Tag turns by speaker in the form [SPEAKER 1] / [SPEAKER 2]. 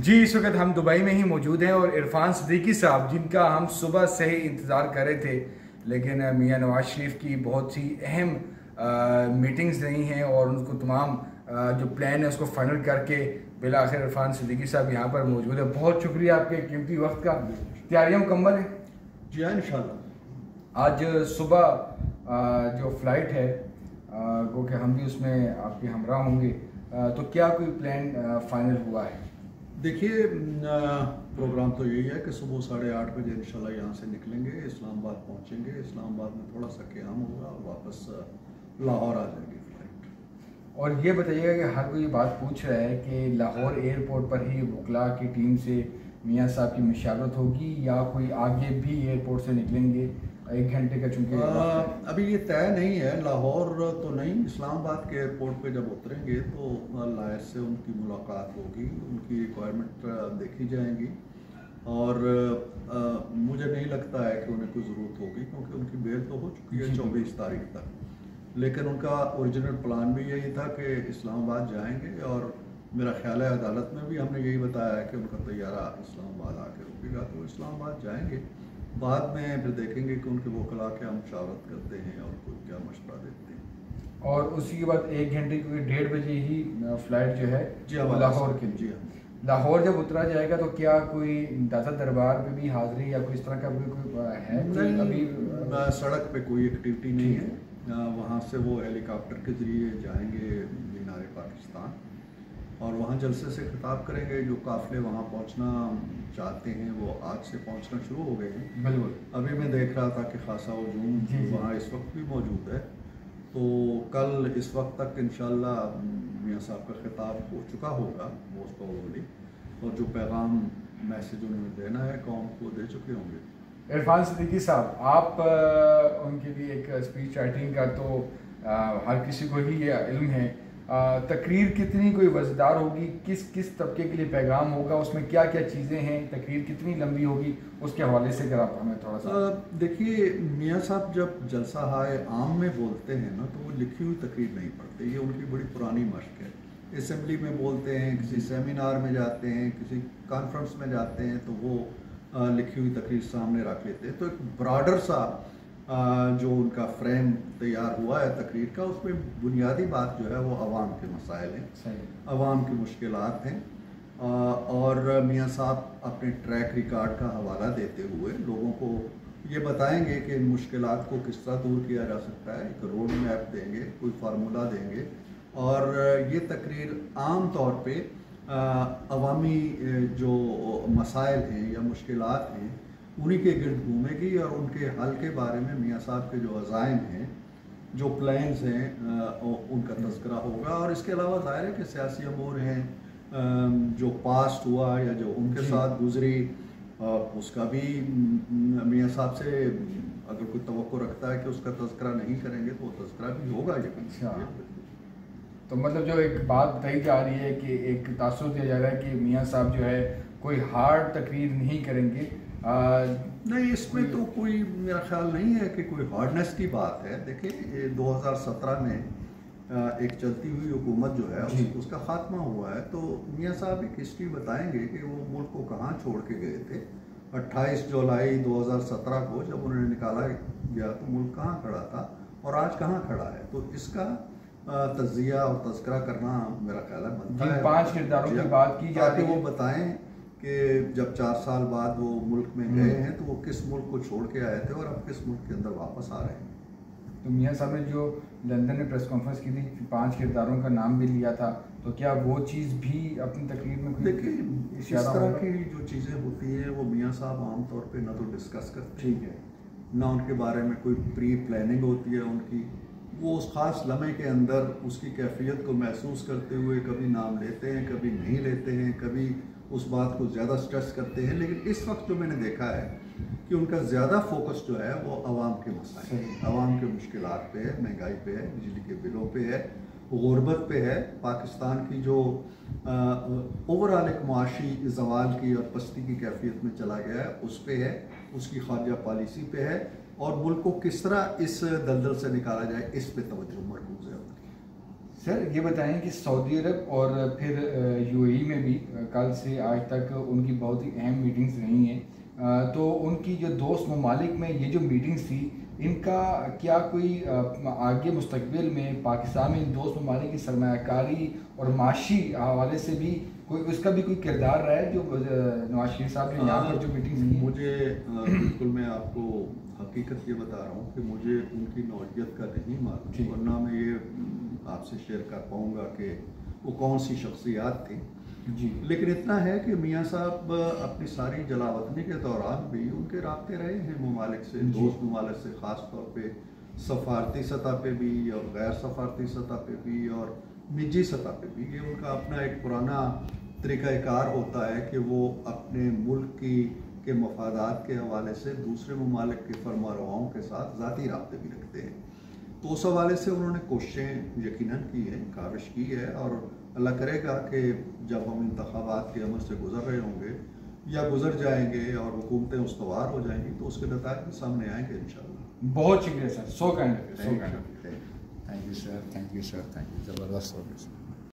[SPEAKER 1] जी इस वक्त हम दुबई में ही मौजूद हैं और इरफान सिद्दीकी साहब जिनका हम सुबह से ही इंतज़ार कर रहे थे, लेकिन मियां नवाज शरीफ की बहुत सी अहम मीटिंग्स रही हैं और उनको तमाम जो प्लान है उसको फाइनल करके बिला आखिर इरफान सिद्दीकी साहब यहाँ पर मौजूद है। बहुत शुक्रिया आपके कीमती वक्त का। तैयारियाँ मुकम्मल है?
[SPEAKER 2] जी हाँ, इंशाल्लाह।
[SPEAKER 1] आज सुबह जो फ़्लाइट है वो कि हम भी उसमें आपके हमरा होंगे, तो क्या कोई प्लान फाइनल हुआ है?
[SPEAKER 2] देखिए, प्रोग्राम तो यही है कि सुबह 8:30 बजे इंशाल्लाह यहाँ से निकलेंगे, इस्लामाबाद पहुँचेंगे। इस्लामाबाद में थोड़ा सा क़याम होगा और वापस लाहौर आ जाएगी फ़्लाइट।
[SPEAKER 1] और ये बताइएगा कि हर कोई बात पूछ रहा है कि लाहौर एयरपोर्ट पर ही वकला की टीम से मियां साहब की मशावरत होगी या कोई आगे भी एयरपोर्ट से निकलेंगे? 1 घंटे का चूँकि
[SPEAKER 2] अभी ये तय नहीं है। लाहौर तो नहीं, इस्लामाबाद के एयरपोर्ट पे जब उतरेंगे तो लायर से उनकी मुलाकात होगी, उनकी रिक्वायरमेंट देखी जाएंगी और मुझे नहीं लगता है कि उन्हें कोई ज़रूरत होगी क्योंकि उनकी बेल तो हो चुकी है 24 तारीख तक। लेकिन उनका ओरिजिनल प्लान भी यही था कि इस्लामाबाद जाएंगे और मेरा ख्याल है अदालत में भी हमने यही बताया है कि उनका तैयारा इस्लामाबाद आके रुकेगा, तो इस्लामाबाद जाएंगे। बाद में फिर देखेंगे कि उनके वकला क्या मशावरत करते हैं और कोई क्या मशवरा देते हैं।
[SPEAKER 1] और उसी के बाद 1 घंटे क्योंकि 1:30 बजे ही फ़्लाइट जो है लाहौर के लिए। लाहौर जब उतरा जाएगा तो क्या कोई दाता दरबार पे भी हाज़िरी या कोई इस तरह का कोई है?
[SPEAKER 2] नहीं,
[SPEAKER 1] अभी
[SPEAKER 2] सड़क पे कोई एक्टिविटी नहीं है। वहाँ से वो हेलीकॉप्टर के ज़रिए जाएंगे मीनार पाकिस्तान और वहाँ जलसे से खिताब करेंगे। जो काफ़िले वहाँ पहुँचना चाहते हैं वो आज से पहुँचना शुरू हो गए हैं।
[SPEAKER 1] बिल्कुल,
[SPEAKER 2] अभी मैं देख रहा था कि खासा हजूम वहाँ इस वक्त भी मौजूद है, तो कल इस वक्त तक इंशाल्लाह मियाँ साहब का खिताब हो चुका होगा मोस्ट प्रोबेबली, और जो पैगाम मैसेज उन्होंने देना है कौम को दे चुके होंगे।
[SPEAKER 1] इरफान सिद्दीकी साहब, आप उनके लिए एक स्पीच राइटिंग का तो हर किसी को ही ये इल्म है। तकरीर कितनी कोई वज़दार होगी, किस किस तबके के लिए पैगाम होगा, उसमें क्या क्या चीज़ें हैं, तकरीर कितनी लंबी होगी, उसके हवाले से अगर आप हमें थोड़ा सा।
[SPEAKER 2] देखिए, मियाँ साहब जब जलसा हाय आम में बोलते हैं ना तो वो लिखी हुई तकरीर नहीं पढ़ते। ये उनकी बड़ी पुरानी मशक है। असम्बली में बोलते हैं, किसी सेमिनार में जाते हैं, किसी कॉन्फ्रेंस में जाते हैं तो वो लिखी हुई तकरीर सामने रख लेते हैं। तो एक ब्रॉडर सा जो उनका फ्रेम तैयार हुआ है तकरीर का, उसमें बुनियादी बात जो है वो अवाम के मसाइल हैं, अवाम की मुश्किलात हैं और मियाँ साहब अपने ट्रैक रिकॉर्ड का हवाला देते हुए लोगों को ये बताएंगे कि इन मुश्किलात को किस तरह दूर किया जा सकता है। एक रोड मैप देंगे, कोई फार्मूला देंगे और ये तकरीर आम तौर पे अवामी जो मसाइल हैं या मुश्किलात हैं उन्हीं के गिर्द घूमेगी और उनके हल के बारे में मियाँ साहब के जो अज़ाइम हैं, जो प्लान्स हैं, उनका तज़किरा होगा। और इसके अलावा ज़ाहिर है कि सियासी अमूर हैं जो पास्ट हुआ या जो उनके साथ गुजरी, उसका भी मियाँ साहब से अगर कोई तवक्को रखता है कि उसका तज़किरा नहीं करेंगे तो वो तज़किरा भी होगा।
[SPEAKER 1] अच्छा, तो मतलब जो एक बात बताई जा रही है कि एक तासुर दिया जा रहा है कि मियाँ साहब जो है कोई हार्ड तकरीर नहीं करेंगे।
[SPEAKER 2] नहीं, इसमें तो कोई मेरा ख्याल नहीं है कि कोई हार्डनेस की बात है। देखिए, 2017 में एक चलती हुई हुकूमत जो है उसका ख़ात्मा हुआ है, तो मियाँ साहब एक हिस्ट्री बताएंगे कि वो मुल्क को कहाँ छोड़ के गए थे। 28 जुलाई 2017 को जब उन्हें निकाला गया तो मुल्क कहाँ खड़ा था और आज कहाँ खड़ा है। तो इसका तज़िया और तज़किरा करना मेरा ख्याल है बनता है।
[SPEAKER 1] 5 किरदारों की बात की जाती है,
[SPEAKER 2] वो बताएं कि जब 4 साल बाद वो मुल्क में गए हैं तो वो किस मुल्क को छोड़ के आए थे और अब किस मुल्क के अंदर वापस आ रहे हैं।
[SPEAKER 1] तो मियाँ साहब ने जो लंदन में प्रेस कॉन्फ्रेंस की थी, 5 किरदारों का नाम भी लिया था, तो क्या वो चीज़ भी अपनी तकरीर में
[SPEAKER 2] देखिए, इस तरह की जो चीज़ें होती हैं वो मियाँ साहब आमतौर पर ना तो डिस्कस करते,
[SPEAKER 1] ठीक है,
[SPEAKER 2] ना उनके बारे में कोई प्री प्लानिंग होती है उनकी। वो उस ख़ास लम्हे के अंदर उसकी कैफियत को महसूस करते हुए कभी नाम लेते हैं, कभी नहीं लेते हैं, कभी उस बात को ज़्यादा स्ट्रेस करते हैं। लेकिन इस वक्त जो मैंने देखा है कि उनका ज़्यादा फोकस जो है वो अवाम के मसाइल, अवाम के मुश्किलात पे है, महंगाई पे है, बिजली के बिलों पे है, गुरबत पे है, पाकिस्तान की जो ओवरऑल एक मुआशी ज़वाल की और पस्ती की कैफियत में चला गया है उस पे है, उसकी खारजा पॉलिसी पे है और मुल्क को किस तरह इस दलदल से निकाला जाए इस पे तवज्जो मरकूज़ है।
[SPEAKER 1] सर ये बताएं कि सऊदी अरब और फिर यूएई में भी कल से आज तक उनकी बहुत ही अहम मीटिंग्स रही हैं, तो उनकी जो दोस्त ममालिक में ये जो मीटिंग्स थी, इनका क्या कोई आगे मुस्तकबिल में पाकिस्तान में इन दोस्त ममालिक की सरमायाकारी और माशी हवाले से भी कोई उसका भी कोई किरदार रहा है जो नवाज शरीफ साहब ने यहाँ पर जो मीटिंग्स की?
[SPEAKER 2] मुझे बिल्कुल, मैं आपको हकीकत ये बता रहा हूँ कि मुझे उनकी नौइयत का नहीं मालूम, वरना मैं ये आपसे शेयर कर पाऊँगा कि वो कौन सी शख्सियात थी
[SPEAKER 1] जी।
[SPEAKER 2] लेकिन इतना है कि मियाँ साहब अपनी सारी जलावतनी के दौरान भी उनके राब्ते रहे हैं ममालिक से, दोस्त ममालिक से, ख़ास तौर पे सफारती सतह पे भी और गैर सफारती सतह पे भी और निजी सतह पे भी। ये उनका अपना एक पुराना तरीक़ाकार होता है कि वो अपने मुल्क के मफादात के हवाले से दूसरे ममालिक के फरमारवाओं के साथ ज़ाती राब्ते भी रखते हैं। तो उस हवाले से उन्होंने कोशिशें यकीनन की हैं, काविश की है, और अल्लाह करेगा कि जब हम इंतखाबात के अमल से गुज़र रहे होंगे या गुज़र जाएंगे और हुकूमतें उस्तवार हो जाएंगी तो उसके नताइज भी सामने आएंगे इंशाअल्लाह।
[SPEAKER 1] बहुत शुक्रिया sir, so kind,
[SPEAKER 2] thank you sir,
[SPEAKER 1] thank you sir, thank you, ज़बरदस्त हो गया सर।